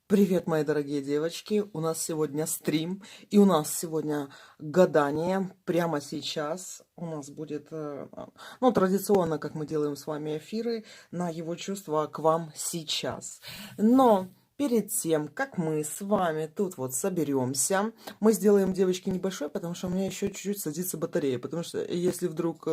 Привет, мои дорогие девочки! У нас сегодня стрим, и у нас сегодня гадание. Прямо сейчас у нас будет, ну, традиционно, как мы делаем с вами эфиры, на его чувства к вам сейчас. Но перед тем, как мы с вами тут вот соберемся, мы сделаем, девочки, небольшой, потому что у меня еще чуть-чуть садится батарея. Потому что если вдруг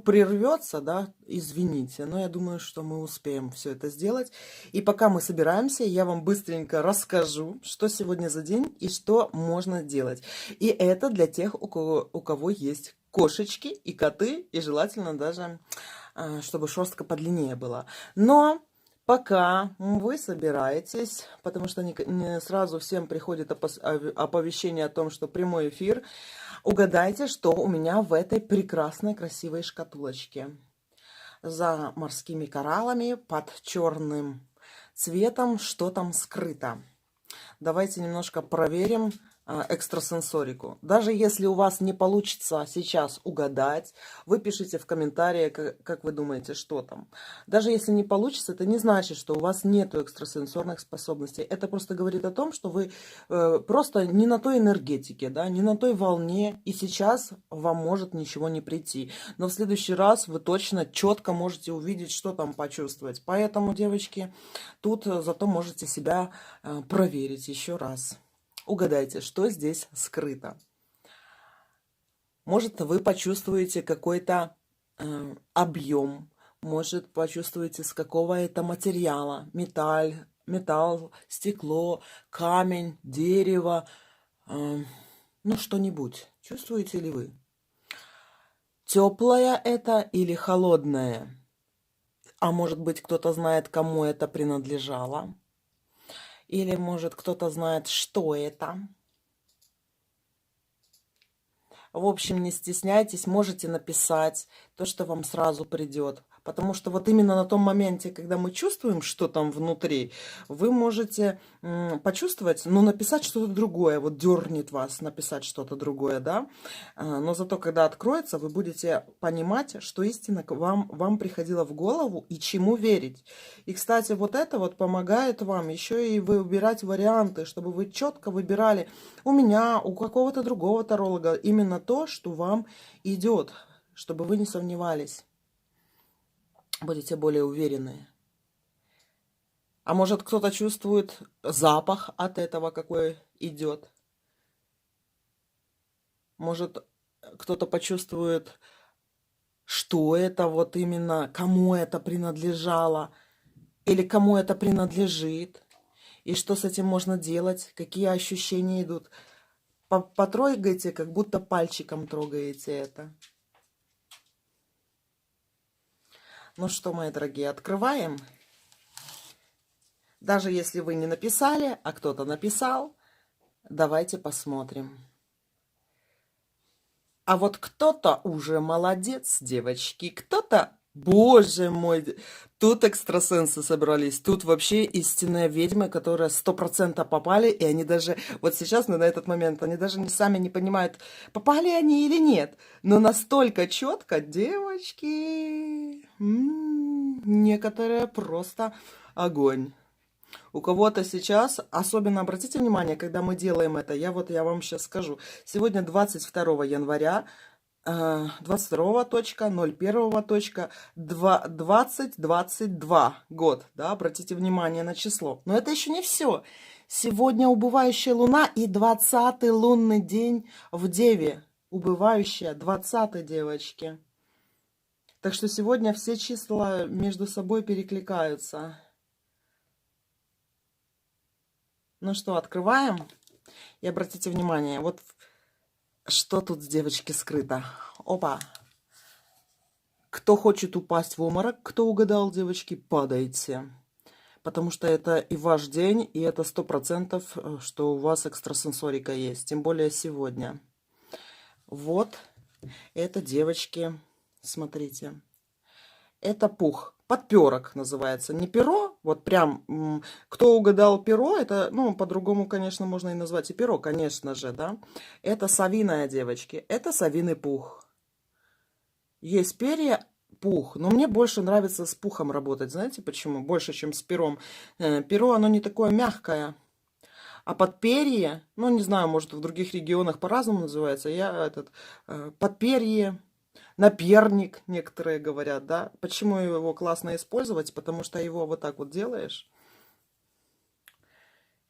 прервется, да, извините, но я думаю, что мы успеем все это сделать. И пока мы собираемся, я вам быстренько расскажу, что сегодня за день и что можно делать. И это для тех, у кого есть кошечки и коты, и желательно даже, чтобы шерстка подлиннее была. Но пока вы собираетесь, потому что не сразу всем приходит оповещение о том, что прямой эфир, угадайте, что у меня в этой прекрасной красивой шкатулочке. За морскими кораллами под черным цветом, что там скрыто. Давайте немножко проверим экстрасенсорику. Даже если у вас не получится сейчас угадать, вы пишите в комментарии, как вы думаете, что там. Даже если не получится, это не значит, что у вас нет экстрасенсорных способностей. Это просто говорит о том, что вы просто не на той энергетике, да, не на той волне, и сейчас вам может ничего не прийти. Но в следующий раз вы точно четко можете увидеть, что там почувствовать. Поэтому, девочки, тут зато можете себя проверить еще раз. Угадайте, что здесь скрыто. Может, вы почувствуете какой-то объем, может, почувствуете, с какого это материала. Металл, стекло, камень, дерево, ну, что-нибудь. Чувствуете ли вы? Теплое это или холодное? А может быть, кто-то знает, кому это принадлежало? Или, может, кто-то знает, что это? В общем, не стесняйтесь, можете написать то, что вам сразу придет. Потому что вот именно на том моменте, когда мы чувствуем, что там внутри, вы можете почувствовать, но написать что-то другое. Вот дернет вас написать что-то другое, да. Но зато, когда откроется, вы будете понимать, что истина вам приходила в голову и чему верить. И, кстати, вот это вот помогает вам еще и выбирать варианты, чтобы вы четко выбирали у меня, у какого-то другого таролога именно то, что вам идет, чтобы вы не сомневались. Будете более уверены. А может, кто-то чувствует запах от этого, какой идет? Может, кто-то почувствует, что это вот именно, кому это принадлежало, или кому это принадлежит, и что с этим можно делать, какие ощущения идут. Потрогайте, как будто пальчиком трогаете это. Ну что, мои дорогие, открываем. Даже если вы не написали, а кто-то написал, давайте посмотрим. А вот кто-то уже молодец, девочки, кто-то, боже мой, тут экстрасенсы собрались, тут вообще истинные ведьмы, которые 100% попали, и они даже, вот сейчас на этот момент, они даже сами не понимают, попали они или нет, но настолько четко, девочки, некоторые просто огонь. У кого-то сейчас, особенно обратите внимание, когда мы делаем это, я вам сейчас скажу. Сегодня 22 января, 22.01.2022 год, да, обратите внимание на число. Но это еще не все. Сегодня убывающая луна и 20-й лунный день в Деве. Убывающая, 20-й, девочки. Так что сегодня все числа между собой перекликаются. Ну что, открываем? И обратите внимание, вот что тут, девочки, скрыто. Опа! Кто хочет упасть в обморок, кто угадал, девочки, падайте. Потому что это и ваш день, и это 100%, что у вас экстрасенсорика есть. Тем более сегодня. Вот это, девочки, смотрите. Это пух. Подперок называется. Не перо, вот прям, кто угадал перо, это, ну, по-другому, конечно, можно и назвать и перо, конечно же, да. Это совиная, девочки, это совиный пух. Есть перья, пух. Но мне больше нравится с пухом работать. Знаете почему? Больше, чем с пером. Перо, оно не такое мягкое. А подперье, ну, не знаю, может, в других регионах по-разному называется. Подперье, наперник, некоторые говорят, да. Почему его классно использовать? Потому что его вот так вот делаешь.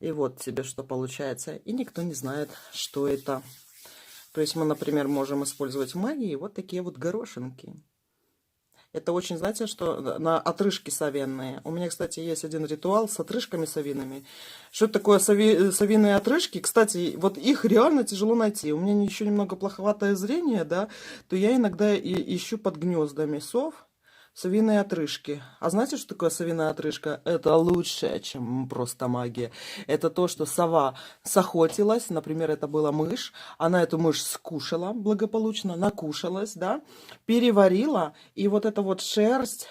И вот тебе что получается. И никто не знает, что это. То есть мы, например, можем использовать в магии вот такие вот горошинки. Это очень, знаете, что на отрыжки совиные. У меня, кстати, есть один ритуал с отрыжками совиными. Что это такое совиные отрыжки? Кстати, вот их реально тяжело найти. У меня еще немного плоховатое зрение, да, то я иногда ищу под гнездами сов совиные отрыжки. А знаете, что такое совиная отрыжка? Это лучшее, чем просто магия. Это то, что сова сохотилась, например, это была мышь, она эту мышь скушала благополучно, накушалась, да, переварила, и вот эта вот шерсть,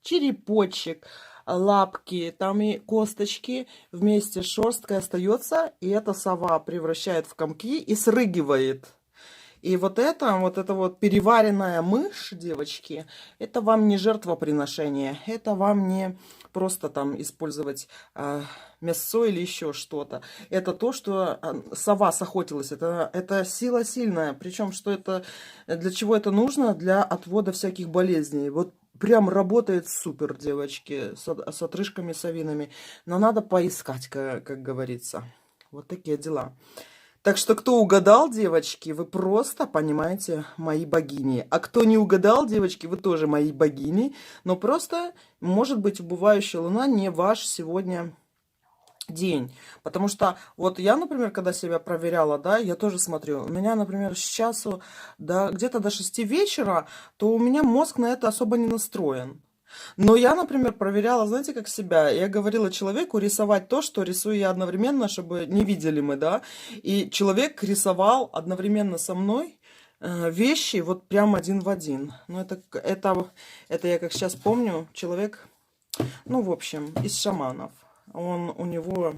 черепочек, лапки, там и косточки вместе с шерсткой остается, и эта сова превращает в комки и срыгивает. И вот это переваренная мышь, девочки, это вам не жертвоприношение, это вам не просто там использовать мясо или еще что-то. Это то, что сова сохотилась, это сила сильная. Причем, что это, для чего это нужно? Для отвода всяких болезней. Вот прям работает супер, девочки, с отрыжками совиными. Но надо поискать, как говорится. Вот такие дела. Так что, кто угадал, девочки, вы просто понимаете мои богини. А кто не угадал, девочки, вы тоже мои богини. Но просто, может быть, убывающая луна не ваш сегодня день. Потому что вот я, например, когда себя проверяла, да, я тоже смотрю. У меня, например, с часу где-то до 6 вечера, то у меня мозг на это особо не настроен. Но я, например, проверяла, знаете, как себя. Я говорила человеку рисовать то, что рисую я одновременно, чтобы не видели мы, да. И человек рисовал одновременно со мной вещи вот прям один в один. Ну, это я как сейчас помню, человек, ну, в общем, из шаманов. У него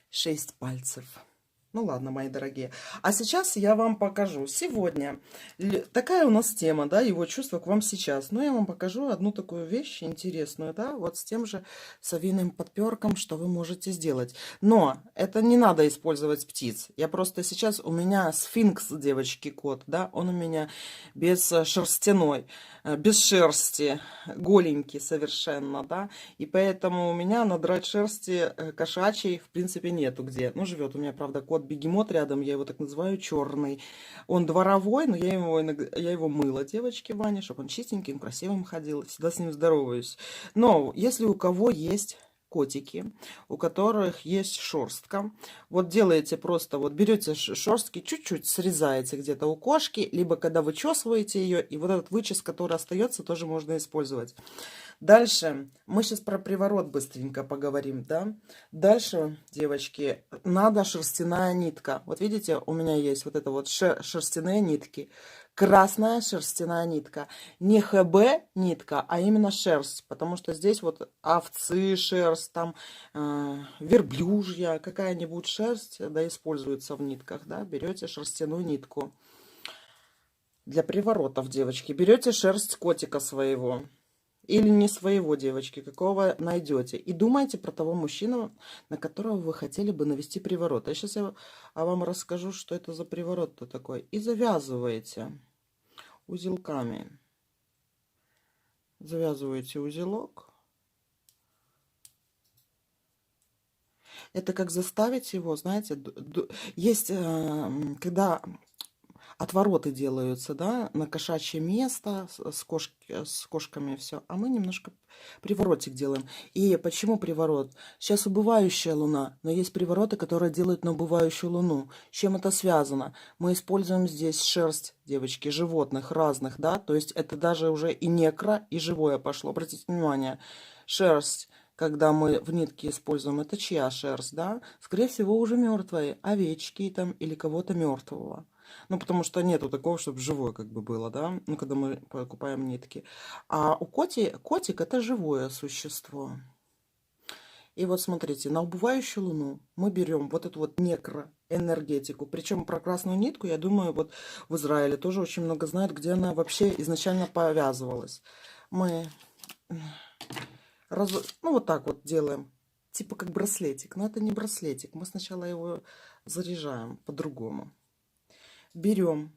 6 пальцев. Ну ладно, мои дорогие. А сейчас я вам покажу. Сегодня такая у нас тема, да, его чувства к вам сейчас. Но я вам покажу одну такую вещь интересную, да, вот с тем же совиным подперком, что вы можете сделать. Но это не надо использовать птиц. Я просто сейчас, у меня сфинкс, девочки, кот, да, он у меня без шерстяной, без шерсти, голенький совершенно, да, и поэтому у меня надрать шерсти кошачьей, в принципе, нету где. Ну, живет у меня, правда, кот-бегемот рядом, я его так называю, черный. Он дворовой, но я его мыла, девочки, Ваня, чтобы он чистеньким, красивым ходил, всегда с ним здороваюсь. Но если у кого есть котики, у которых есть шерстка, вот делаете просто, вот берете шерстки, чуть-чуть срезаете где-то у кошки, либо когда вычесываете ее, и вот этот вычес, который остается, тоже можно использовать. Дальше мы сейчас про приворот быстренько поговорим, да. Дальше, девочки, надо шерстяная нитка. Вот видите, у меня есть вот это вот шерстяные нитки. Красная шерстяная нитка. Не ХБ нитка, а именно шерсть. Потому что здесь вот овцы шерсть, там верблюжья, какая-нибудь шерсть, да, используется в нитках, да. Берете шерстяную нитку. Для приворотов, девочки, берете шерсть котика своего. Или не своего, девочки, какого найдете. И думайте про того мужчину, на которого вы хотели бы навести приворот. А сейчас я вам расскажу, что это за приворот-то такой. И завязываете узелками. Завязываете узелок. Это как заставить его, знаете, есть, когда отвороты делаются, да, на кошачье место с кошками все, а мы немножко приворотик делаем. И почему приворот? Сейчас убывающая луна, но есть привороты, которые делают на убывающую луну. С чем это связано? Мы используем здесь шерсть, девочки, животных разных, да, то есть это даже уже и некро, и живое пошло. Обратите внимание, шерсть, когда мы в нитке используем, это чья шерсть, да? Скорее всего, уже мертвые, овечки там или кого-то мертвого. Ну, потому что нету такого, чтобы живое как бы было, да, ну, когда мы покупаем нитки. А у котик это живое существо. И вот смотрите, на убывающую луну мы берем вот эту вот некроэнергетику. Причем про красную нитку, я думаю, вот в Израиле тоже очень много знают, где она вообще изначально повязывалась. Мы ну вот так вот делаем, типа как браслетик. Но это не браслетик, мы сначала его заряжаем по-другому. Берем.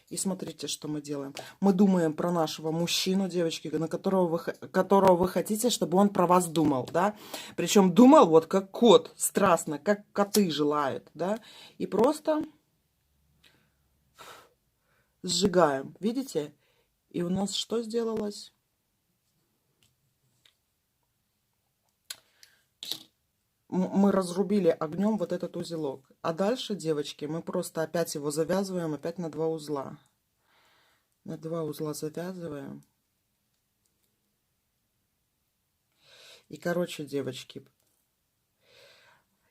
И смотрите, что мы делаем. Мы думаем про нашего мужчину, девочки, на которого вы хотите, чтобы он про вас думал, да. Причем думал вот как кот, страстно, как коты желают, да. И просто сжигаем, видите? И у нас что сделалось? Мы разрубили огнем вот этот узелок. А дальше, девочки, мы просто опять его завязываем, опять на 2 узла. На 2 узла завязываем. И, короче, девочки,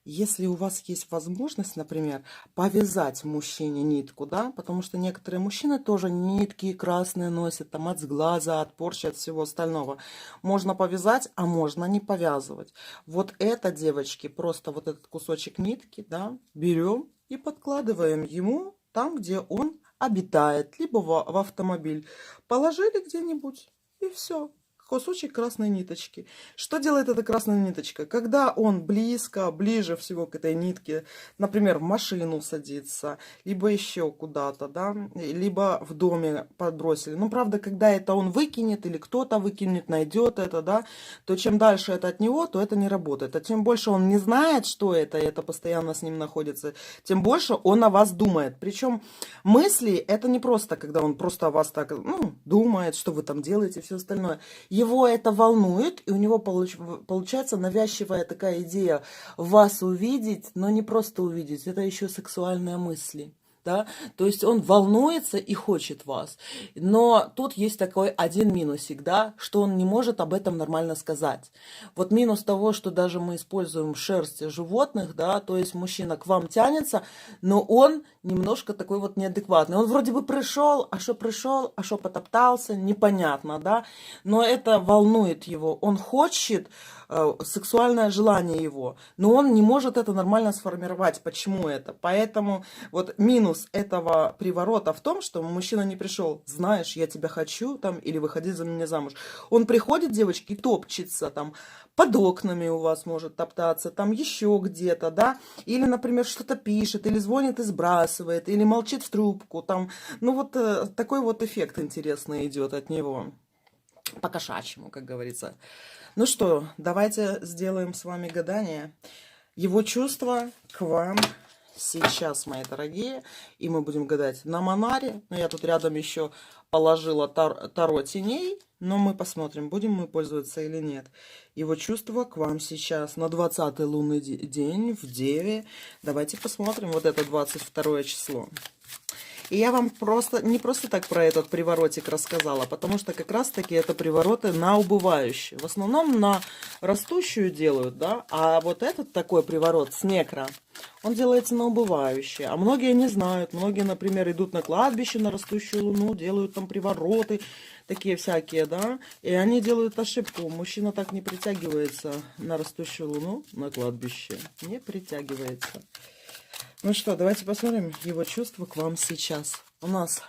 если у вас есть возможность, например, повязать мужчине нитку, да, потому что некоторые мужчины тоже нитки красные носят, там, от сглаза, от порчи, от всего остального. Можно повязать, а можно не повязывать. Вот это, девочки, просто вот этот кусочек нитки, да, берем и подкладываем ему там, где он обитает, либо в автомобиль. Положили где-нибудь, и все. Кусочек красной ниточки. Что делает эта красная ниточка? Когда он ближе всего к этой нитке, например, в машину садится, либо еще куда-то, да, либо в доме подбросили. Ну, правда, когда это он выкинет, или кто-то выкинет, найдет это, да, то чем дальше это от него, то это не работает. А чем больше он не знает, что это, и это постоянно с ним находится, тем больше он о вас думает. Причем мысли, это не просто, когда он просто о вас так, ну, думает, что вы там делаете, все остальное. Его это волнует, и у него получается навязчивая такая идея вас увидеть, но не просто увидеть, это еще сексуальные мысли. Да? То есть он волнуется и хочет вас. Но тут есть такой один минусик, да, что он не может об этом нормально сказать. Вот минус того, что даже мы используем шерсть животных, да, то есть мужчина к вам тянется, но он немножко такой вот неадекватный. Он вроде бы пришел, а что потоптался, непонятно, да, но это волнует его. Он хочет, сексуальное желание его, но он не может это нормально сформировать. Почему это? Поэтому вот минус этого приворота в том, что мужчина не пришел, знаешь, я тебя хочу, там, или выходи за меня замуж. Он приходит, девочки, и топчется, там, под окнами у вас может топтаться, там еще где-то, да, или, например, что-то пишет, или звонит и сбрасывает, или молчит в трубку, там, ну вот такой вот эффект интересный идет от него, по-кошачьему, как говорится. Ну что, давайте сделаем с вами гадание. Его чувства к вам сейчас, мои дорогие. И мы будем гадать на Манаре. Но я тут рядом еще положила Таро теней. Но мы посмотрим, будем мы пользоваться или нет. Его чувства к вам сейчас на 20-й лунный день в Деве. Давайте посмотрим. Вот это 22 число. И я вам не просто так про этот приворотик рассказала, потому что как раз-таки это привороты на убывающие. В основном на растущую делают, да, а вот этот такой приворот с некро, он делается на убывающие. А многие не знают, многие, например, идут на кладбище на растущую луну, делают там привороты, такие всякие, да, и они делают ошибку. Мужчина так не притягивается на растущую луну, на кладбище, не притягивается. Ну что, давайте посмотрим его чувства к вам сейчас. У нас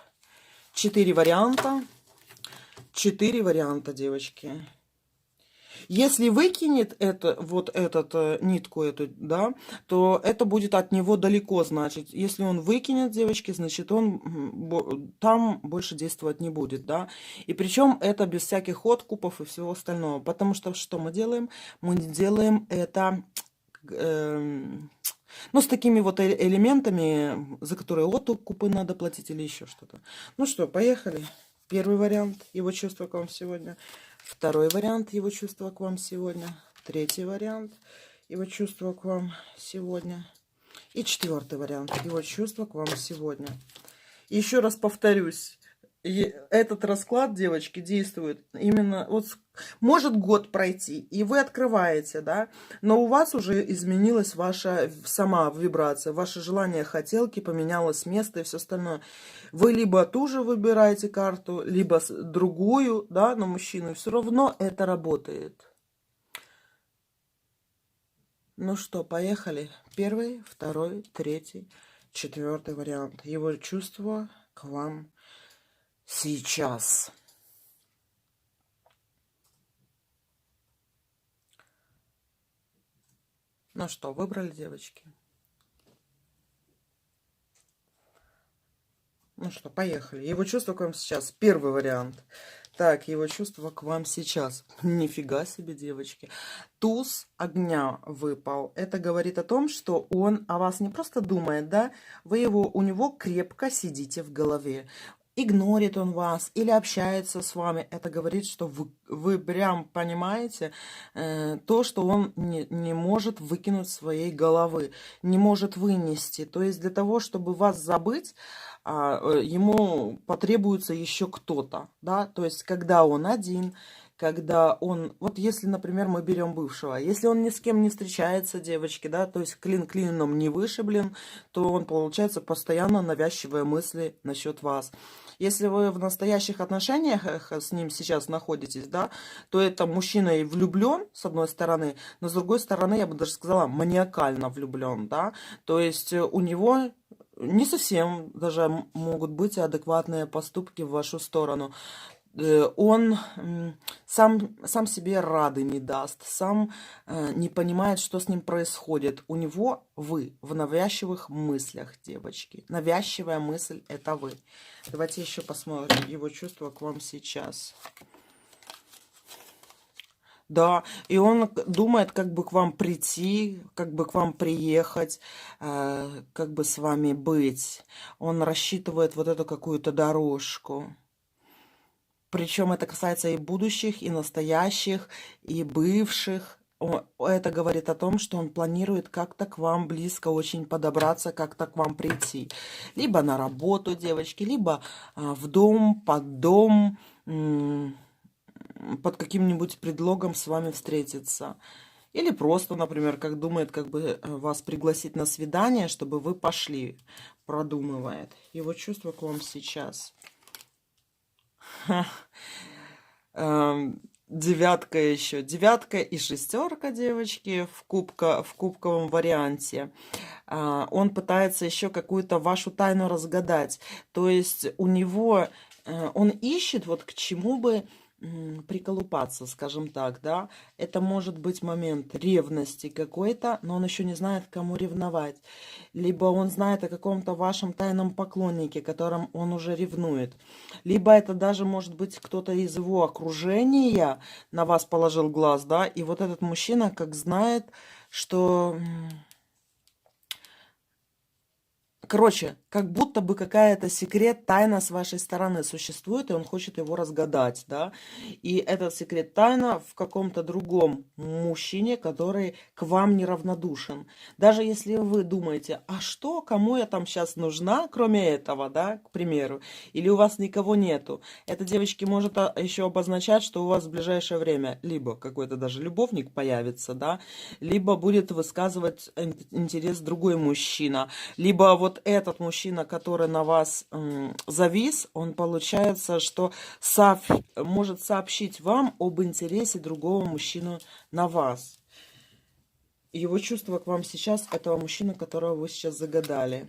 4 варианта. 4 варианта, девочки. Если выкинет нитку эту, да, то это будет от него далеко, значит. Если он выкинет, девочки, значит, он там больше действовать не будет, да. И причем это без всяких откупов и всего остального. Потому что что мы делаем? Мы делаем это... ну, с такими вот элементами, за которые откупы надо платить или еще что-то. Ну что, поехали. Первый вариант, его чувства к вам сегодня. Второй вариант, его чувства к вам сегодня. Третий вариант, его чувства к вам сегодня. И четвертый вариант, его чувства к вам сегодня. Еще раз повторюсь. Этот расклад, девочки, действует именно... Вот может год пройти, и вы открываете, да, но у вас уже изменилась ваша сама вибрация, ваше желание, хотелки поменялось место и все остальное. Вы либо ту же выбираете карту, либо другую, да, на мужчину, и все равно это работает. Ну что, поехали. Первый, второй, третий, четвертый вариант. Его чувство к вам сейчас. Ну что, выбрали, девочки? Ну что, поехали. Его чувство к вам сейчас. Первый вариант. Так, его чувство к вам сейчас. Нифига себе, девочки. Туз огня выпал. Это говорит о том, что он о вас не просто думает, да? У него крепко сидите в голове. Игнорит он вас или общается с вами. Это говорит, что вы прям понимаете то, что он не может выкинуть своей головы, не может вынести. То есть для того, чтобы вас забыть, ему потребуется еще кто-то, да, то есть когда он один, когда он, вот если, например, мы берем бывшего, если он ни с кем не встречается, девочки, да, то есть клин клином не вышиблен, то он, получается, постоянно навязчивые мысли насчет вас. Если вы в настоящих отношениях с ним сейчас находитесь, да, то это мужчина и влюблен, с одной стороны, но с другой стороны, я бы даже сказала, маниакально влюблен, да, то есть у него не совсем даже могут быть адекватные поступки в вашу сторону. Он сам себе рады не даст, сам не понимает, что с ним происходит. У него вы в навязчивых мыслях, девочки. Навязчивая мысль – это вы. Давайте еще посмотрим его чувства к вам сейчас. Да, и он думает, как бы к вам прийти, как бы к вам приехать, как бы с вами быть. Он рассчитывает вот эту какую-то дорожку. Причем это касается и будущих, и настоящих, и бывших. Это говорит о том, что он планирует как-то к вам близко очень подобраться, как-то к вам прийти. Либо на работу, девочки, либо в дом, под дом, под каким-нибудь предлогом с вами встретиться. Или просто, например, как думает, как бы вас пригласить на свидание, чтобы вы пошли, продумывает. Его чувство к вам сейчас. Девятка еще. Девятка и шестерка, девочки, в кубковом варианте. Он пытается еще какую-то вашу тайну разгадать. То есть у него... Он ищет вот к чему бы приколупаться, скажем так, да. Это может быть момент ревности какой-то, но он еще не знает, кому ревновать. Либо он знает о каком-то вашем тайном поклоннике, которым он уже ревнует. Либо это даже может быть кто-то из его окружения на вас положил глаз, да, и вот этот мужчина как знает, что... Короче, как будто бы какая-то секрет, тайна с вашей стороны существует, и он хочет его разгадать, да. И этот секрет, тайна в каком-то другом мужчине, который к вам неравнодушен. Даже если вы думаете, а что, кому я там сейчас нужна, кроме этого, да, к примеру, или у вас никого нету. Это, девочки, может еще обозначать, что у вас в ближайшее время либо какой-то даже любовник появится, да, либо будет высказывать интерес другой мужчина, либо вот этот мужчина, который на вас завис, он получается, что может сообщить вам об интересе другого мужчины на вас. Его чувство к вам сейчас, этого мужчины, которого вы сейчас загадали.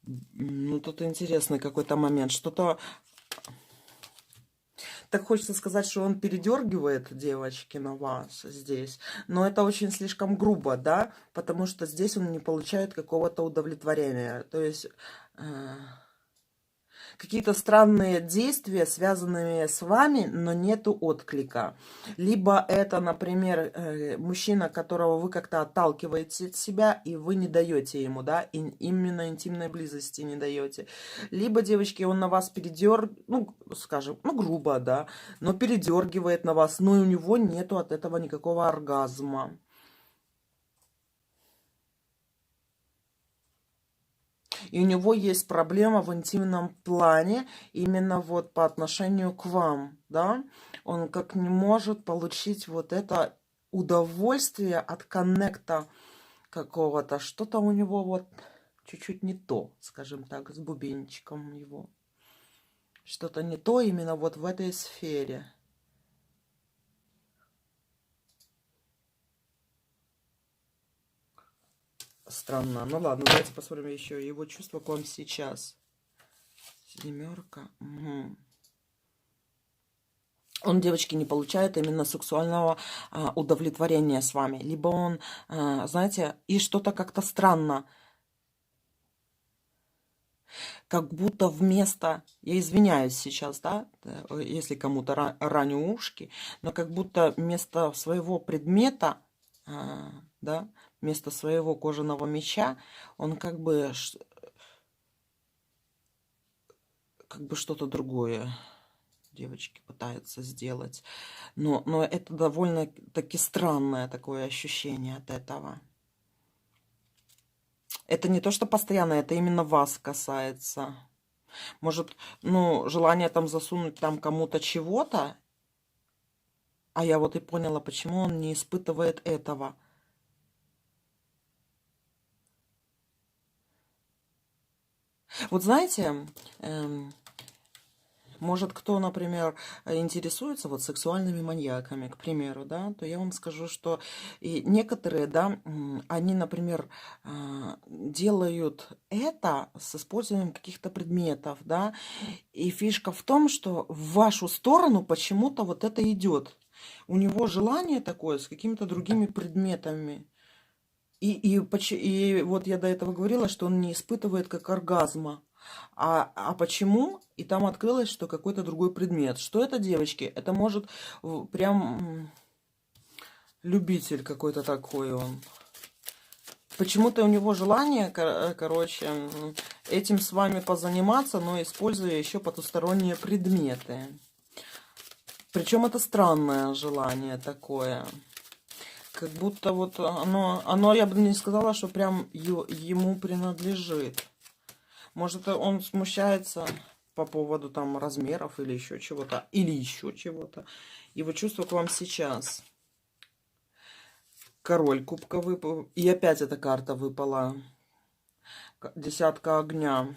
Ну, тут интересный какой-то момент. Что-то... Так хочется сказать, что он передергивает, девочки, на вас здесь. Но это очень слишком грубо, да? Потому что здесь он не получает какого-то удовлетворения. То есть... какие-то странные действия, связанные с вами, но нету отклика. Либо это, например, мужчина, которого вы как-то отталкиваете от себя, и вы не даете ему, да, и именно интимной близости не даете. Либо, девочки, он на вас ну, скажем, ну, грубо, да, но передергивает на вас, но и у него нету от этого никакого оргазма. И у него есть проблема в интимном плане именно вот по отношению к вам, да. Он как не может получить вот это удовольствие от коннекта какого-то. Что-то у него вот чуть-чуть не то, скажем так, с бубенчиком его. Что-то не то именно вот в этой сфере. Странно. Ну ладно, давайте посмотрим еще его чувства к вам сейчас. Семерка. Угу. Он, девочки, не получает именно сексуального удовлетворения с вами. Либо он, знаете, и что-то как-то странно. Как будто вместо, я извиняюсь сейчас, да, если кому-то раню ушки, но как будто вместо своего предмета, да, вместо своего кожаного меча, он как бы что-то другое, девочки, пытается сделать. Но это довольно-таки странное такое ощущение от этого. Это не то, что постоянно, это именно вас касается. Может, ну, желание там засунуть там кому-то чего-то, а я вот и поняла, почему он не испытывает этого. Вот знаете, может, кто, например, интересуется вот сексуальными маньяками, к примеру, да, то я вам скажу, что и некоторые, да, они, например, делают это с использованием каких-то предметов, да, и фишка в том, что в вашу сторону почему-то вот это идет. У него желание такое с какими-то другими предметами. И вот я до этого говорила, что он не испытывает как оргазма. А почему? И там открылось, что какой-то другой предмет. Что это, девочки? Это может прям любитель какой-то такой он. Почему-то у него желание, короче, этим с вами позаниматься, но используя еще потусторонние предметы. Причем это странное желание такое. Как будто вот оно, я бы не сказала, что прям ему принадлежит. Может, он смущается по поводу там размеров или еще чего-то. Или еще чего-то. Его чувство к вам сейчас. Король кубка выпал. И опять эта карта выпала. Десятка огня.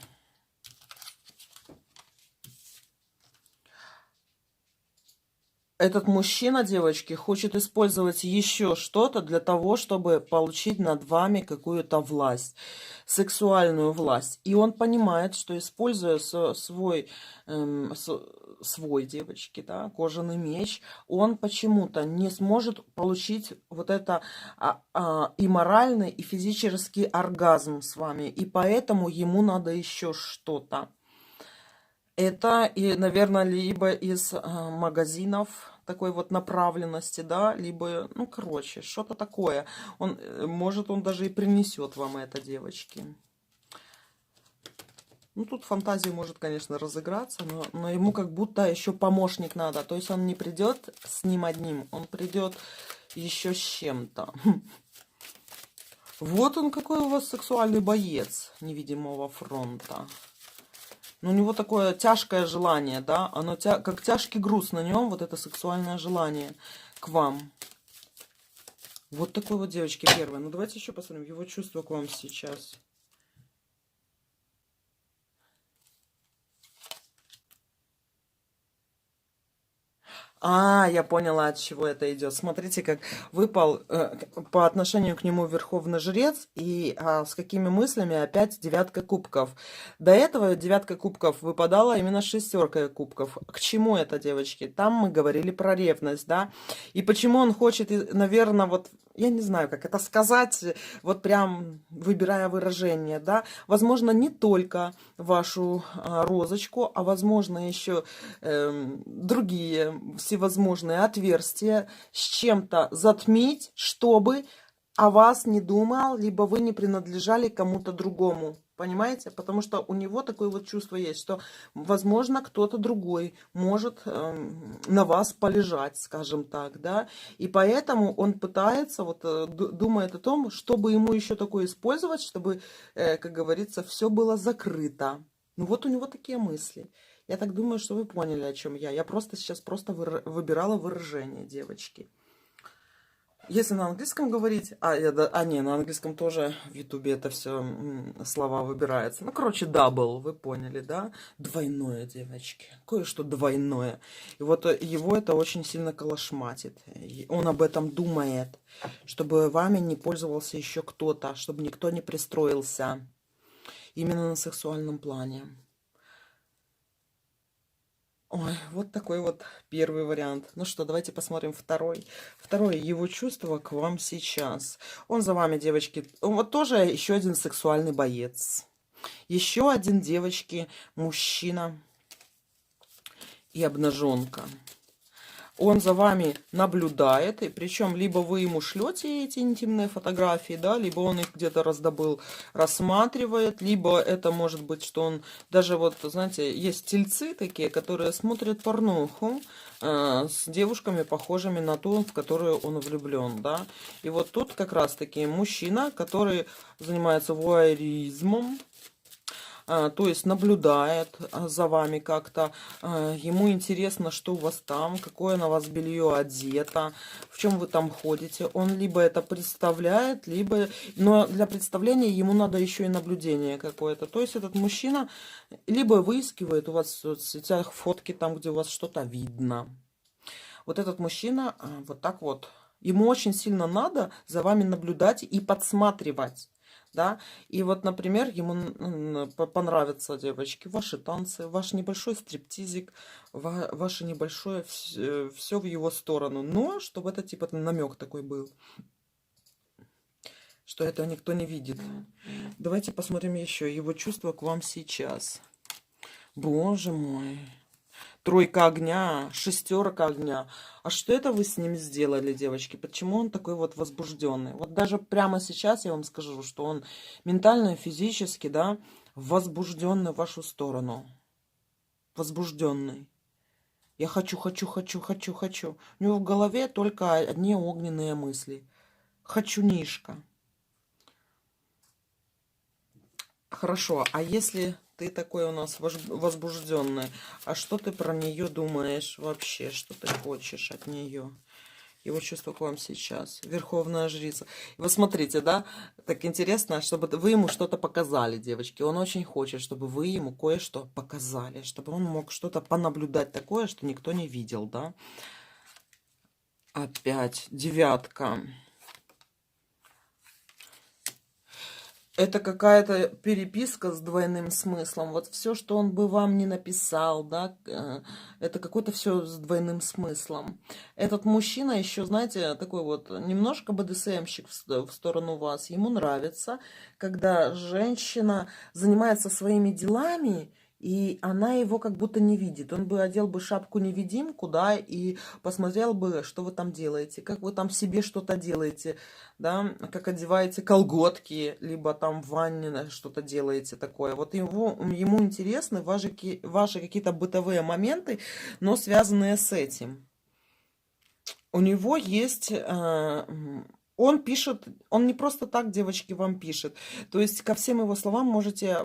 Этот мужчина, девочки, хочет использовать еще что-то для того, чтобы получить над вами какую-то власть, сексуальную власть. И он понимает, что используя свой, девочки, да, кожаный меч, он почему-то не сможет получить вот это и моральный, и физический оргазм с вами. И поэтому ему надо еще что-то. Это, и, наверное, либо из магазинов такой вот направленности, да, либо, ну, короче, что-то такое. Может, он даже и принесет вам это, девочки. Ну, тут фантазия может, конечно, разыграться, но ему как будто еще помощник надо. То есть он не придет с ним одним, он придет еще с чем-то. Вот он какой у вас сексуальный боец невидимого фронта. Но у него такое тяжкое желание, да, оно как тяжкий груз на нем, вот это сексуальное желание к вам. Вот такой вот, девочки, первое. Ну, давайте еще посмотрим его чувство к вам сейчас. Я поняла, от чего это идет. Смотрите, как выпал по отношению к нему Верховный Жрец, и с какими мыслями опять девятка кубков. До этого девятка кубков выпадала именно шестерка кубков. К чему это, девочки? Там мы говорили про ревность, да? И почему он хочет, наверное, вот, я не знаю, как это сказать, вот прям выбирая выражение, да? Возможно, не только вашу розочку, а возможно еще другие всевозможные отверстия, с чем-то затмить, чтобы о вас не думал, либо вы не принадлежали кому-то другому. Понимаете? Потому что у него такое вот чувство есть, что, возможно, кто-то другой может на вас полежать, скажем так, да. И поэтому он пытается, вот думает о том, чтобы ему еще такое использовать, чтобы, как говорится, все было закрыто. Ну вот у него такие мысли. Я так думаю, что вы поняли, о чем я. Я сейчас выбирала выражение, девочки. Если на английском говорить, не, на английском тоже в Ютубе это все слова выбирается. Ну, короче, double, вы поняли, да? Двойное, девочки. Кое-что двойное. И вот его это очень сильно колошматит. Он об этом думает, чтобы вами не пользовался еще кто-то, чтобы никто не пристроился. Именно на сексуальном плане. Ой, вот такой вот первый вариант. Ну что, давайте посмотрим второй. Второе, его чувство к вам сейчас. Он за вами, девочки. Он вот тоже еще один сексуальный боец. Еще один, девочки, мужчина и обнаженка. Он за вами наблюдает, и причем либо вы ему шлете эти интимные фотографии, да, либо он их где-то раздобыл, рассматривает, либо это может быть, что он даже вот, знаете, есть тельцы такие, которые смотрят порнуху с девушками, похожими на ту, в которую он влюблен, да. И вот тут как раз-таки мужчина, который занимается вуайеризмом, то есть наблюдает за вами как-то, ему интересно, что у вас там, какое на вас белье одето, в чем вы там ходите. Он либо это представляет, либо... Но для представления ему надо еще и наблюдение какое-то. То есть этот мужчина либо выискивает у вас в соцсетях фотки там, где у вас что-то видно. Вот этот мужчина вот так вот. Ему очень сильно надо за вами наблюдать и подсматривать. Да, и вот, например, ему понравятся, девочки, ваши танцы, ваш небольшой стриптизик, ваше небольшое все в его сторону. Но чтобы это типа намек такой был, что это никто не видит. Давайте посмотрим еще его чувства к вам сейчас. Боже мой. Тройка огня, шестерка огня. А что это вы с ним сделали, девочки? Почему он такой вот возбужденный? Вот даже прямо сейчас я вам скажу, что он ментально и физически, да, возбужденный в вашу сторону. Возбужденный. Я хочу, хочу, хочу, хочу, хочу. У него в голове только одни огненные мысли. Хочу-нишка. Хорошо, а если ты такой у нас возбужденный, а что ты про нее думаешь вообще, что ты хочешь от нее? Его чувство к вам сейчас. Верховная жрица. И вот смотрите, да, так интересно, чтобы вы ему что-то показали, девочки. Он очень хочет, чтобы вы ему кое-что показали, чтобы он мог что-то понаблюдать такое, что никто не видел, да. Опять девятка. Это какая-то переписка с двойным смыслом. Вот все, что он бы вам не написал, да, это какое-то все с двойным смыслом. Этот мужчина еще, знаете, такой вот немножко БДСМщик в сторону вас. Ему нравится, когда женщина занимается своими делами, и она его как будто не видит. Он бы одел бы шапку-невидимку, да, и посмотрел бы, что вы там делаете, как вы там себе что-то делаете, да, как одеваете колготки, либо там в ванне что-то делаете такое. Вот ему интересны ваши какие-то бытовые моменты, но связанные с этим. У него есть... Он пишет, он не просто так, девочки, вам пишет. То есть ко всем его словам можете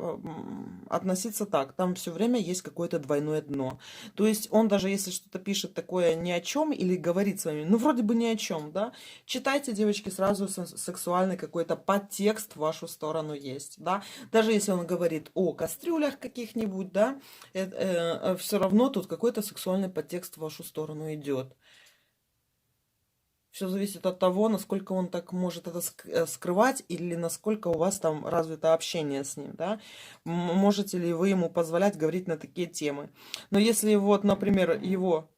относиться так. Там все время есть какое-то двойное дно. То есть он даже если что-то пишет такое ни о чем или говорит с вами, ну вроде бы ни о чем, да, читайте, девочки, сразу сексуальный какой-то подтекст в вашу сторону есть, да. Даже если он говорит о кастрюлях каких-нибудь, да, все равно тут какой-то сексуальный подтекст в вашу сторону идет. Все зависит от того, насколько он так может это скрывать или насколько у вас там развито общение с ним, да. Можете ли вы ему позволять говорить на такие темы. Но если вот, например, его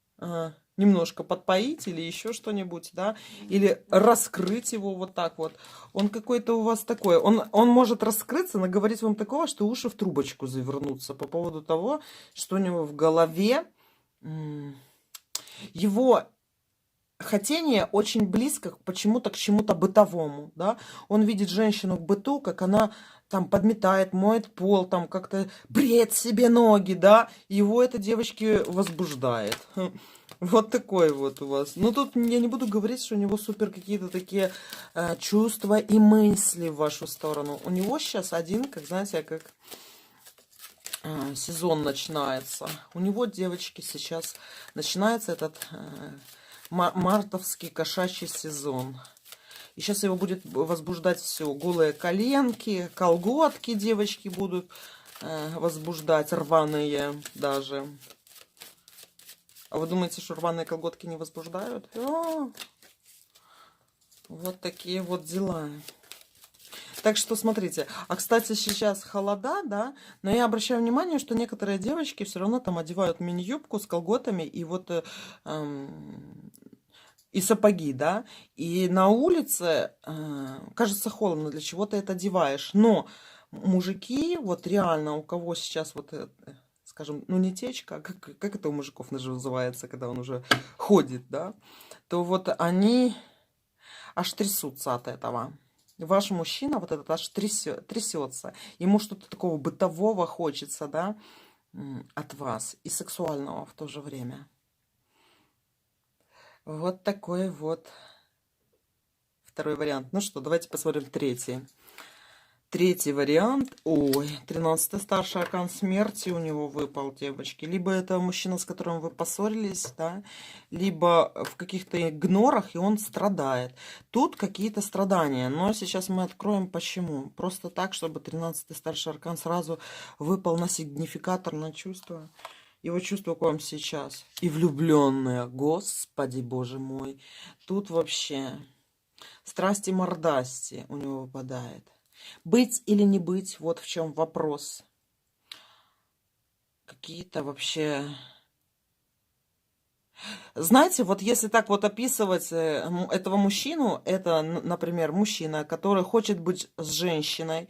немножко подпоить или еще что-нибудь, да, или раскрыть его вот так вот, он какой-то у вас такой, он может раскрыться, наговорить вам такого, что уши в трубочку завернутся по поводу того, что у него в голове его... Хотение очень близко почему-то к чему-то бытовому, да. Он видит женщину в быту, как она там подметает, моет пол, там как-то бреет себе ноги, да. Его это, девочки, возбуждает. Вот такой вот у вас. Ну, тут я не буду говорить, что у него супер какие-то такие чувства и мысли в вашу сторону. У него сейчас один, как, знаете, как сезон начинается. У него, девочки, сейчас начинается этот... мартовский кошачий сезон. И сейчас его будет возбуждать все. Голые коленки, колготки девочки будут возбуждать, рваные даже. А вы думаете, что рваные колготки не возбуждают? Вот такие вот дела. Так что смотрите. А кстати, сейчас холода, да, но я обращаю внимание, что некоторые девочки все равно там одевают мини-юбку с колготами и вот и сапоги, да. И на улице кажется холодно, для чего ты это одеваешь. Но мужики, вот реально, у кого сейчас вот, скажем, ну не течка, как это у мужиков называется, когда он уже ходит, да, то вот они аж трясутся от этого. Ваш мужчина вот этот аж трясется. Ему что-то такого бытового хочется, да, от вас. И сексуального в то же время. Вот такой вот второй вариант. Ну что, давайте посмотрим третий. Третий вариант. Ой, 13-й старший аркан смерти у него выпал, девочки. Либо это мужчина, с которым вы поссорились, да, либо в каких-то игнорах, и он страдает. Тут какие-то страдания, но сейчас мы откроем почему. Просто так, чтобы 13-й старший аркан сразу выпал на сигнификатор, на чувство. Его чувство к вам сейчас. И влюбленные, господи, боже мой. Тут вообще страсти-мордасти у него выпадает. Быть или не быть, вот в чем вопрос. Какие-то вообще... Знаете, вот если так вот описывать этого мужчину, это, например, мужчина, который хочет быть с женщиной,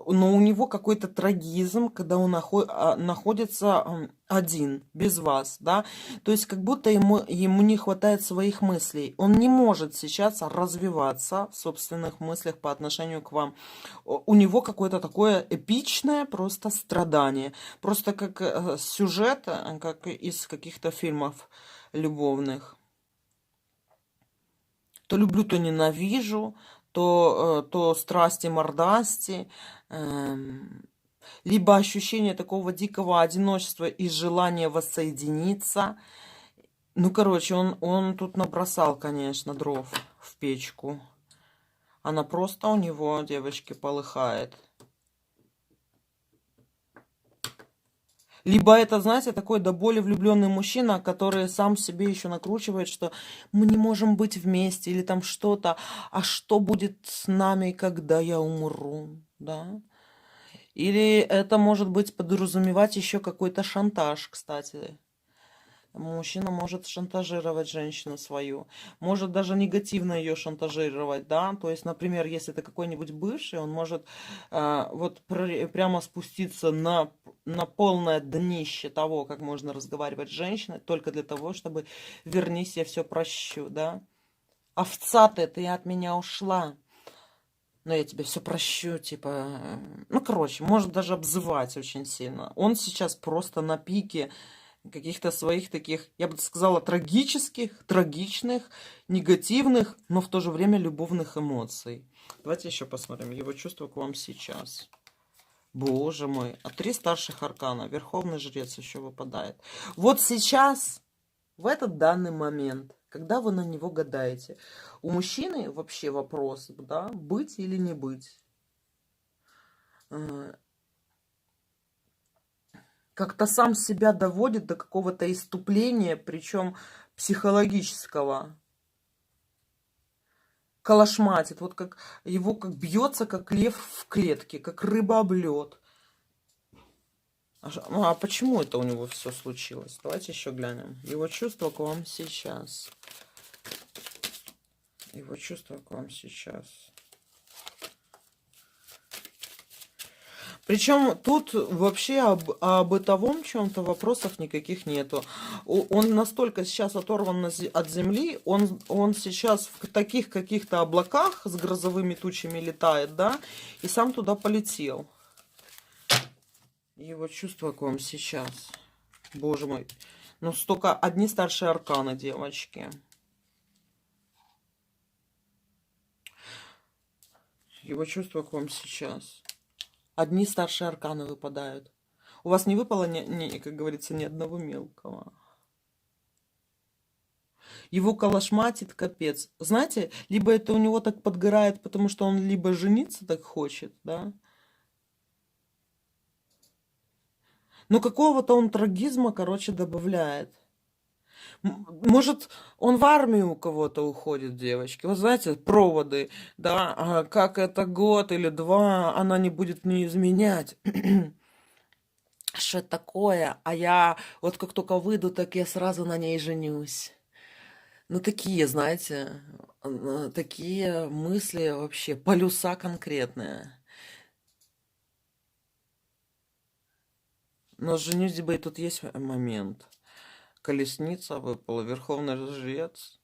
но у него какой-то трагизм, когда он находится один, без вас, да, то есть как будто ему не хватает своих мыслей, он не может сейчас развиваться в собственных мыслях по отношению к вам, у него какое-то такое эпичное просто страдание, просто как сюжет, как из каких-то фильмов любовных. То люблю, то ненавижу, то страсти, мордасти, либо ощущение такого дикого одиночества и желания воссоединиться. Ну, короче, он тут набросал, конечно, дров в печку. Она просто у него, девочки, полыхает. Либо это, знаете, такой до боли влюбленный мужчина, который сам себе еще накручивает, что мы не можем быть вместе или там что-то. А что будет с нами, когда я умру, да? Или это может быть подразумевать еще какой-то шантаж, кстати. Мужчина может шантажировать женщину свою, может даже негативно ее шантажировать, да, то есть, например, если это какой-нибудь бывший, он может вот прямо спуститься на полное днище того, как можно разговаривать с женщиной, только для того, чтобы вернись, я все прощу, да. Овца ты от меня ушла, но я тебе все прощу, типа, ну, короче, может даже обзывать очень сильно. Он сейчас просто на пике каких-то своих таких, я бы сказала, трагических, трагичных, негативных, но в то же время любовных эмоций. Давайте еще посмотрим его чувства к вам сейчас. Боже мой, а 3 старших аркана, Верховный Жрец еще выпадает. Вот сейчас, в этот данный момент, когда вы на него гадаете, у мужчины вообще вопрос, да, быть или не быть. Как-то сам себя доводит до какого-то иступления, причем психологического. Калашматит, вот как его как бьется, как лев в клетке, как рыба об лед. Ну, а почему это у него все случилось? Давайте еще глянем. Его чувство к вам сейчас. Его чувство к вам сейчас. Причем тут вообще о бытовом чем-то вопросов никаких нету. Он настолько сейчас оторван от земли, он сейчас в таких каких-то облаках с грозовыми тучами летает, да, и сам туда полетел. Его чувство к вам сейчас. Боже мой. Ну, столько одни старшие арканы, девочки. Его чувство к вам сейчас. Одни старшие арканы выпадают. У вас не выпало, как говорится, ни одного мелкого. Его калашматит капец. Знаете, либо это у него так подгорает, потому что он либо жениться так хочет, да, но какого-то он трагизма, короче, добавляет. Может, он в армию у кого-то уходит, девочки. Вот знаете, проводы, да, как это год или два, она не будет мне изменять. Что это такое? А я вот как только выйду, так я сразу на ней женюсь. Ну, такие, знаете, такие мысли вообще, полюса конкретные. Но с женитьбой тут есть момент. Колесница выпала, верховный жрец.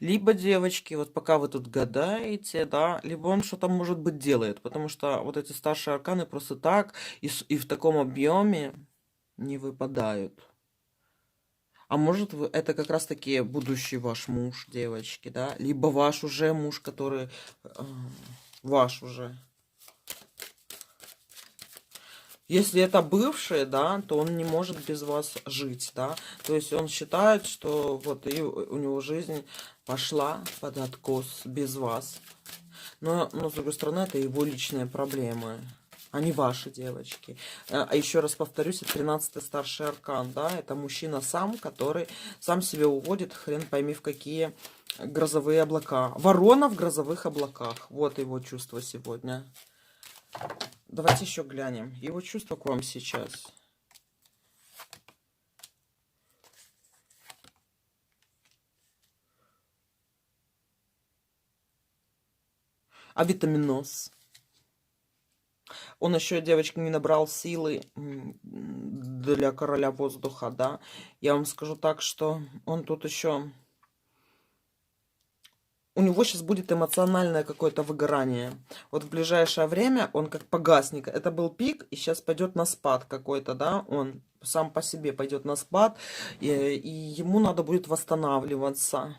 Либо, девочки, вот пока вы тут гадаете, да, либо он что-то, может быть, делает, потому что вот эти старшие арканы просто так и в таком объеме не выпадают. А может, это как раз-таки будущий ваш муж, девочки, да? Либо ваш уже муж, который... ваш уже. Если это бывший, да, то он не может без вас жить, да. То есть он считает, что вот и у него жизнь пошла под откос без вас. Но с другой стороны, это его личные проблемы, а не ваши, девочки. А еще раз повторюсь, это 13-й старший аркан, да, это мужчина сам, который сам себе уводит, хрен пойми в какие грозовые облака. Ворона в грозовых облаках, вот его чувство сегодня. Давайте еще глянем его чувство к вам сейчас. Авитаминоз. Он еще, девочки, не набрал силы для короля воздуха, да. Я вам скажу так, что он тут еще... У него сейчас будет эмоциональное какое-то выгорание. Вот в ближайшее время он как погаснет. Это был пик, и сейчас пойдет на спад какой-то, да. Он сам по себе пойдет на спад, и ему надо будет восстанавливаться.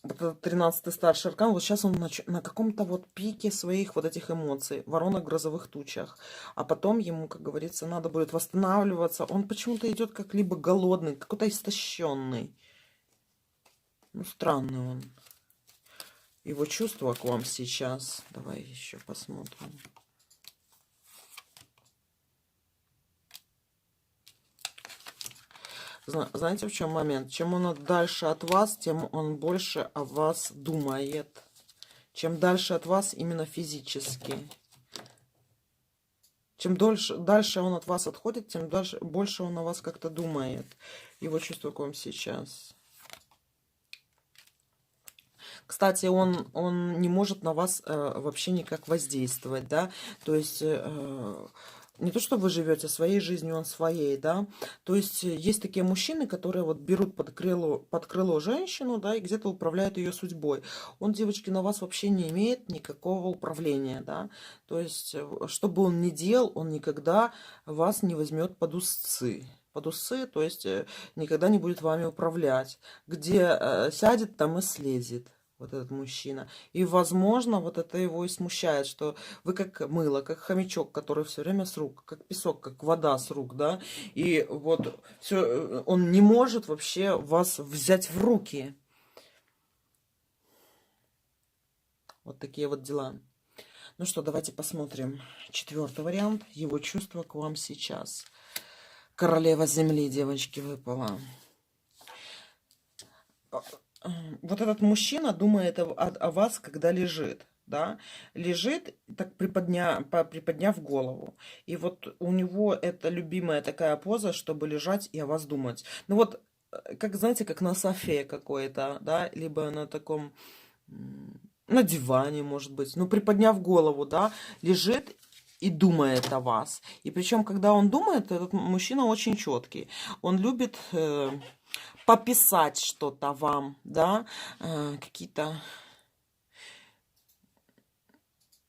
Вот этот 13-й старший аркан, вот сейчас он на каком-то вот пике своих вот этих эмоций, ворона в грозовых тучах. А потом ему, как говорится, надо будет восстанавливаться. Он почему-то идет как либо голодный, какой-то истощенный. Ну, странный он. Его чувства к вам сейчас. Давай еще посмотрим. Знаете, в чем момент? Чем он дальше от вас, тем он больше о вас думает. Чем дальше от вас именно физически. Чем дальше он от вас отходит, тем больше он о вас как-то думает. Его чувство к вам сейчас. Кстати, он не может на вас вообще никак воздействовать, да. То есть... не то, что вы живете своей жизнью, он своей, да. То есть есть такие мужчины, которые вот берут под крыло женщину, да, и где-то управляют ее судьбой. Он, девочки, на вас вообще не имеет никакого управления, да. То есть, что бы он ни делал, он никогда вас не возьмет под узцы. Под усы, то есть никогда не будет вами управлять. Где сядет, там и слезет. Вот этот мужчина. И, возможно, вот это его и смущает, что вы как мыло, как хомячок, который все время с рук, как песок, как вода с рук, да. И вот все, он не может вообще вас взять в руки. Вот такие вот дела. Ну что, давайте посмотрим. 4-й вариант. Его чувство к вам сейчас. Королева земли, девочки, выпала. Вот этот мужчина думает о вас, когда лежит, да, лежит, так приподняв голову. И вот у него это любимая такая поза, чтобы лежать и о вас думать. Ну вот, как, знаете, как на софе какой-то, да, либо на таком, на диване, может быть, ну, приподняв голову, да, лежит и думает о вас. И причем, когда он думает, этот мужчина очень четкий. Он любит... пописать что-то вам, да, какие-то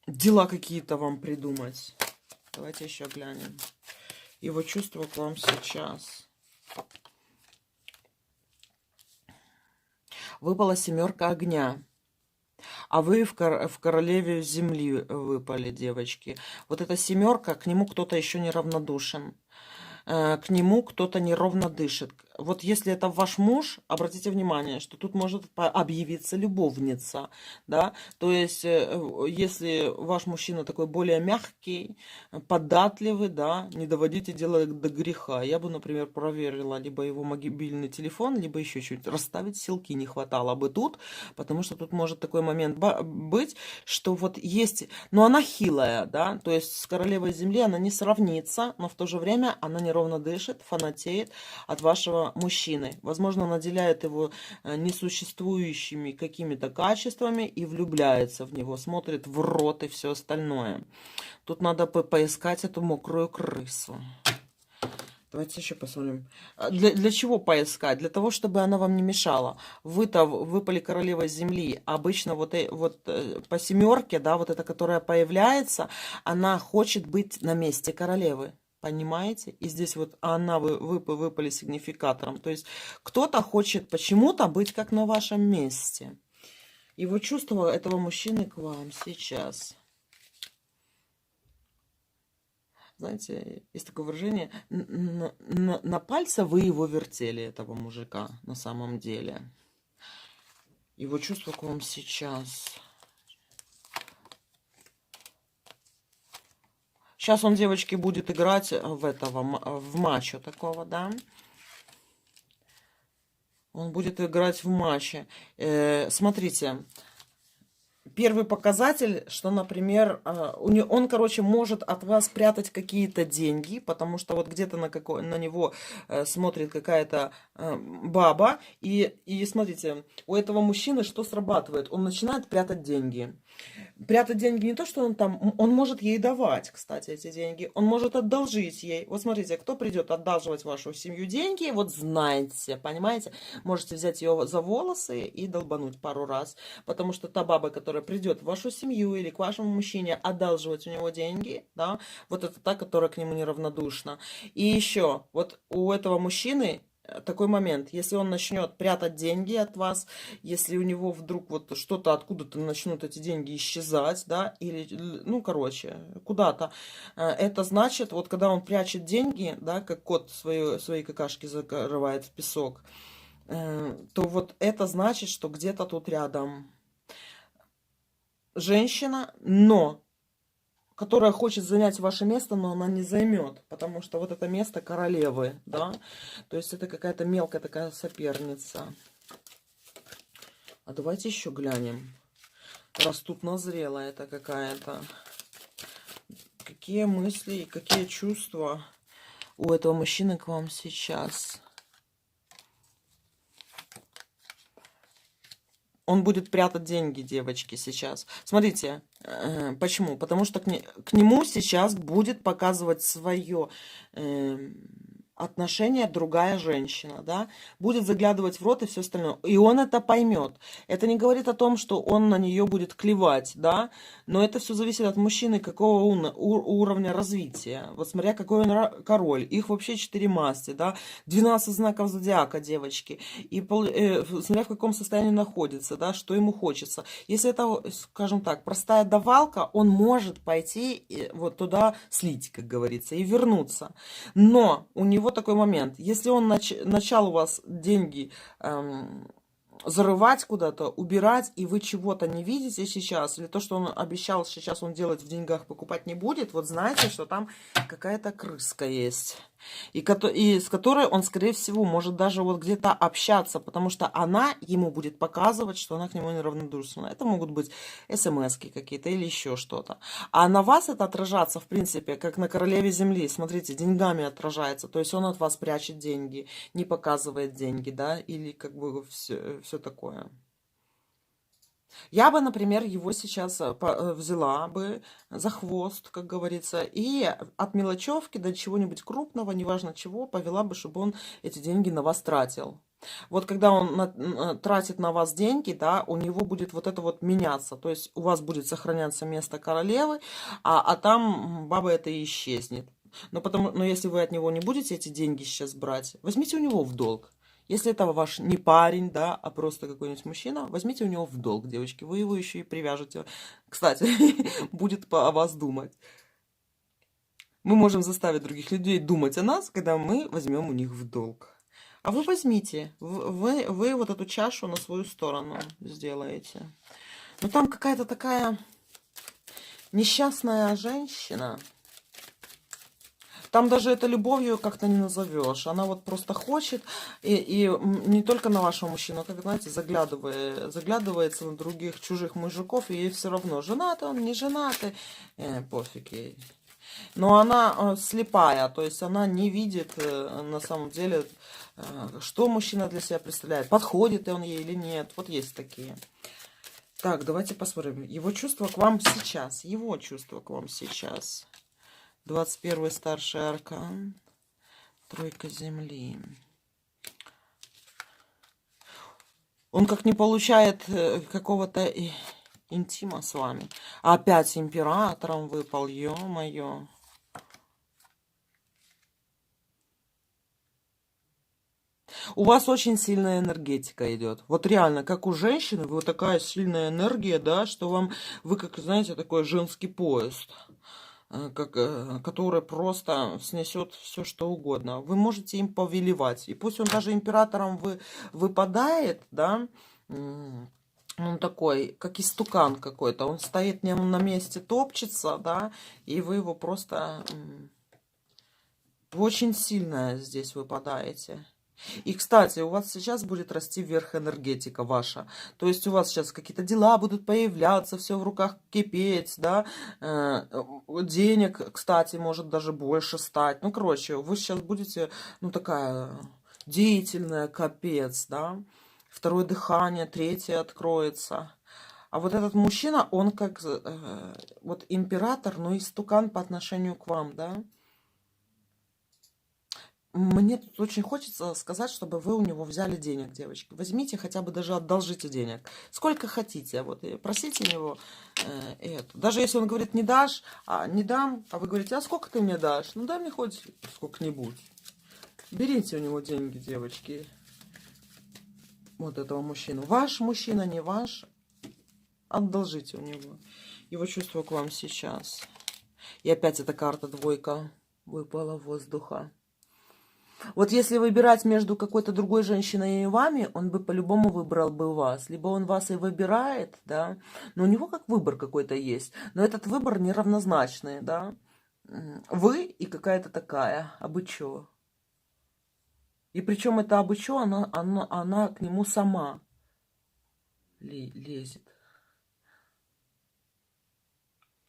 дела какие-то вам придумать. Давайте еще глянем. Его чувство к вам сейчас. Выпала 7 огня. А вы в королеве земли выпали, девочки. Вот эта 7, к нему кто-то еще не равнодушен. к нему кто-то неровно дышит. Вот если это ваш муж, обратите внимание, что тут может объявиться любовница, да, то есть если ваш мужчина такой более мягкий, податливый, да, не доводите дело до греха. Я бы, например, проверила либо его мобильный телефон, либо еще чуть расставить силки не хватало бы тут, потому что тут может такой момент быть, что вот есть, но она хилая, да, то есть с королевой земли она не сравнится, но в то же время она неровно дышит, фанатеет от вашего мужчины. Возможно, наделяет его несуществующими какими-то качествами и влюбляется в него, смотрит в рот и все остальное. Тут надо поискать эту мокрую крысу. Давайте еще посмотрим. Для чего поискать? Для того, чтобы она вам не мешала. Вы-то выпали королевой земли. Обычно вот по семерке, да, вот эта, которая появляется, она хочет быть на месте королевы. Понимаете? И здесь вот она выпали сигнификатором. То есть кто-то хочет почему-то быть как на вашем месте. Его чувство этого мужчины к вам сейчас. Знаете, есть такое выражение, на пальце вы его вертели, этого мужика, на самом деле. Его чувство к вам сейчас. Сейчас он, девочки, будет играть в мачо такого, да. Он будет играть в матче. Смотрите. Первый показатель, что, например, он, короче, может от вас прятать какие-то деньги, потому что вот где-то на него смотрит какая-то баба. И смотрите, у этого мужчины что срабатывает? Он начинает прятать деньги. Прятать деньги не то, что он может ей давать, кстати, эти деньги. Он может одолжить ей. Вот смотрите, кто придет одалживать вашу семью деньги, вот знаете, понимаете? Можете взять ее за волосы и долбануть пару раз. Потому что та баба, которая придет в вашу семью или к вашему мужчине одалживать у него деньги, да, вот это та, которая к нему неравнодушна. И еще, вот у этого мужчины такой момент, если он начнет прятать деньги от вас, если у него вдруг вот что-то откуда-то начнут эти деньги исчезать, да, или, ну, короче, куда-то, это значит, вот когда он прячет деньги, да, как кот свои какашки закрывает в песок, то вот это значит, что где-то тут рядом женщина, которая хочет занять ваше место, но она не займет, потому что вот это место королевы, да, то есть это какая-то мелкая такая соперница. А давайте еще глянем, раз тут назрела это какая-то, какие мысли и какие чувства у этого мужчины к вам сейчас. Он будет прятать деньги, девочки, сейчас. Смотрите, почему? Потому что к нему сейчас будет показывать свое отношение другая женщина, да, будет заглядывать в рот и все остальное. И он это поймет. Это не говорит о том, что он на нее будет клевать, да, но это все зависит от мужчины, какого уровня развития. Вот смотря какой он король. Их вообще 4 масти, да, 12 знаков зодиака, девочки. И смотря в каком состоянии находится, да, что ему хочется. Если это, скажем так, простая давалка, он может пойти вот туда слить, как говорится, и вернуться. Но у него такой момент. Если он начал у вас деньги зарывать куда-то, убирать, и вы чего-то не видите сейчас, или то, что он обещал сейчас он делать в деньгах, покупать не будет, вот знаете, что там какая-то крыска есть. И с которой он, скорее всего, может даже вот где-то общаться, потому что она ему будет показывать, что она к нему неравнодушна. Это могут быть смс-ки какие-то или еще что-то. А на вас это отражаться, в принципе, как на королеве земли. Смотрите, деньгами отражается. То есть он от вас прячет деньги, не показывает деньги, да, или как бы все такое. Я бы, например, его сейчас взяла бы за хвост, как говорится, и от мелочевки до чего-нибудь крупного, неважно чего, повела бы, чтобы он эти деньги на вас тратил. Вот когда он тратит на вас деньги, да, у него будет вот это вот меняться. То есть у вас будет сохраняться место королевы, а там баба это и исчезнет. Но если вы от него не будете эти деньги сейчас брать, возьмите у него в долг. Если это ваш не парень, да, а просто какой-нибудь мужчина, возьмите у него в долг, девочки. Вы его еще и привяжете. Кстати, будет о вас думать. Мы можем заставить других людей думать о нас, когда мы возьмем у них в долг. А вы возьмите, вы вот эту чашу на свою сторону сделаете. Но там какая-то такая несчастная женщина. Там даже это любовью как-то не назовешь. Она вот просто хочет, не только на вашего мужчину, как, знаете, заглядывается на других чужих мужиков, и ей все равно, женатый он, не женатый, пофиг ей. Но она слепая, то есть она не видит на самом деле, что мужчина для себя представляет, подходит он ей или нет. Вот есть такие. Так, давайте посмотрим. Его чувство к вам сейчас. Его чувство к вам сейчас. 21 старший аркан. Тройка земли. Он как не получает какого-то интима с вами. Опять императором выпал, ё-моё. У вас очень сильная энергетика идет. Вот реально, как у женщины, вот такая сильная энергия, да, что вы как, знаете, такой женский поезд, который просто снесет все, что угодно. Вы можете им повелевать. И пусть он даже императором выпадает, да, он такой, как истукан какой-то. Он стоит не на месте, топчется, да, и вы его просто... Вы очень сильно здесь выпадаете. И, кстати, у вас сейчас будет расти вверх энергетика ваша. То есть у вас сейчас какие-то дела будут появляться, все в руках кипеть, да. Денег, кстати, может даже больше стать. Ну, короче, вы сейчас будете, ну, такая деятельная, капец, да. Второе дыхание, третье откроется. А вот этот мужчина, он как вот император, но истукан по отношению к вам, да. Мне тут очень хочется сказать, чтобы вы у него взяли денег, девочки. Возьмите, хотя бы даже одолжите денег. Сколько хотите. Вот, и просите у него это. Даже если он говорит, не дашь, не дам, а вы говорите, а сколько ты мне дашь? Ну, дай мне хоть сколько-нибудь. Берите у него деньги, девочки. Вот этого мужчину. Ваш мужчина, не ваш. Одолжите у него. Его чувство к вам сейчас. И опять эта карта двойка выпала воздуха. Вот если выбирать между какой-то другой женщиной и вами, он бы по-любому выбрал бы вас. Либо он вас и выбирает, да, но у него как выбор какой-то есть. Но этот выбор неравнозначный, да. Вы и какая-то такая, абы чё. И причем это абы чё, она к нему сама лезет.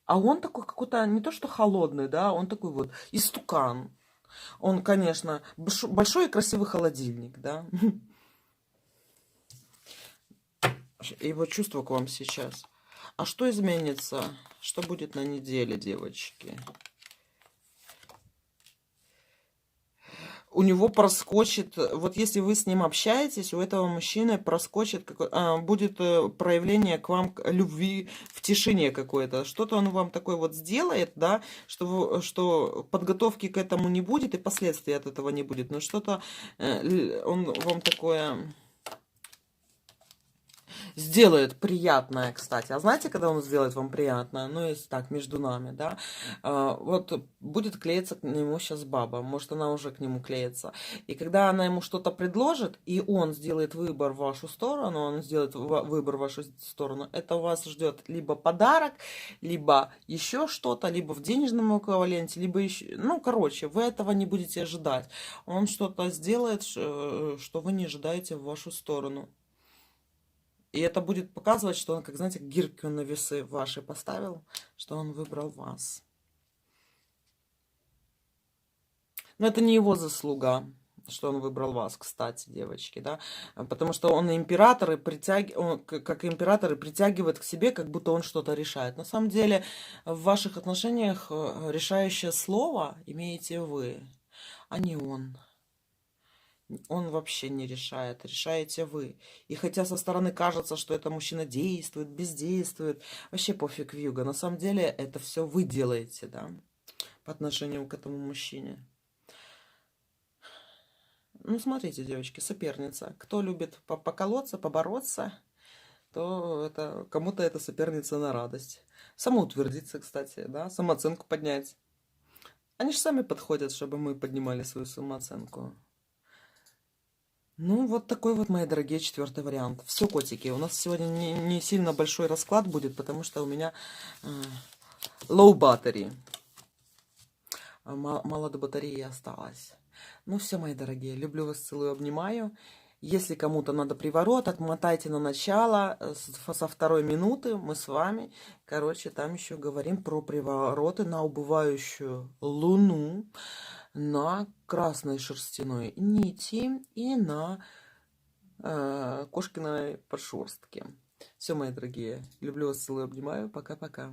А он такой какой-то, не то что холодный, да, он такой вот истукан. Он, конечно, большой и красивый холодильник, да. Его чувство к вам сейчас. А что изменится? Что будет на неделе, девочки? У него проскочит, вот если вы с ним общаетесь, у этого мужчины проскочит, будет проявление к вам любви в тишине какое-то. Что-то он вам такой вот сделает, да, что подготовки к этому не будет и последствий от этого не будет. Но что-то он вам такое... Сделает приятное, кстати. А знаете, когда он сделает вам приятное? Ну, если так, между нами, да? Вот будет клеиться к нему сейчас баба. Может, она уже к нему клеится. И когда она ему что-то предложит, и он сделает выбор в вашу сторону, он сделает выбор в вашу сторону, это у вас ждет либо подарок, либо еще что-то, либо в денежном эквиваленте, либо еще... Ну, короче, вы этого не будете ожидать. Он что-то сделает, что вы не ожидаете в вашу сторону. И это будет показывать, что он, как, знаете, гирьку на весы ваши поставил, что он выбрал вас. Но это не его заслуга, что он выбрал вас, кстати, девочки, да. Потому что он император, и он, как император, и притягивает к себе, как будто он что-то решает. На самом деле, в ваших отношениях решающее слово имеете вы, а не он. Он вообще не решает, решаете вы. И хотя со стороны кажется, что это мужчина действует, бездействует, вообще пофиг вьюга. На самом деле это все вы делаете, да, по отношению к этому мужчине. Ну, смотрите, девочки, соперница. Кто любит поколоться, побороться, то это кому-то это соперница на радость. Самоутвердиться, кстати, да, самооценку поднять. Они же сами подходят, чтобы мы поднимали свою самооценку. Ну, вот такой вот, мои дорогие, 4-й вариант. Все, котики, у нас сегодня не сильно большой расклад будет, потому что у меня low battery. Мало до батареи осталось. Ну, все, мои дорогие, люблю вас, целую, обнимаю. Если кому-то надо приворот, отмотайте на начало, со 2-й минуты мы с вами, короче, там еще говорим про привороты на убывающую луну, на красной шерстяной нити и на кошкиной подшерстке. Все, мои дорогие, люблю вас, целую, обнимаю. Пока-пока.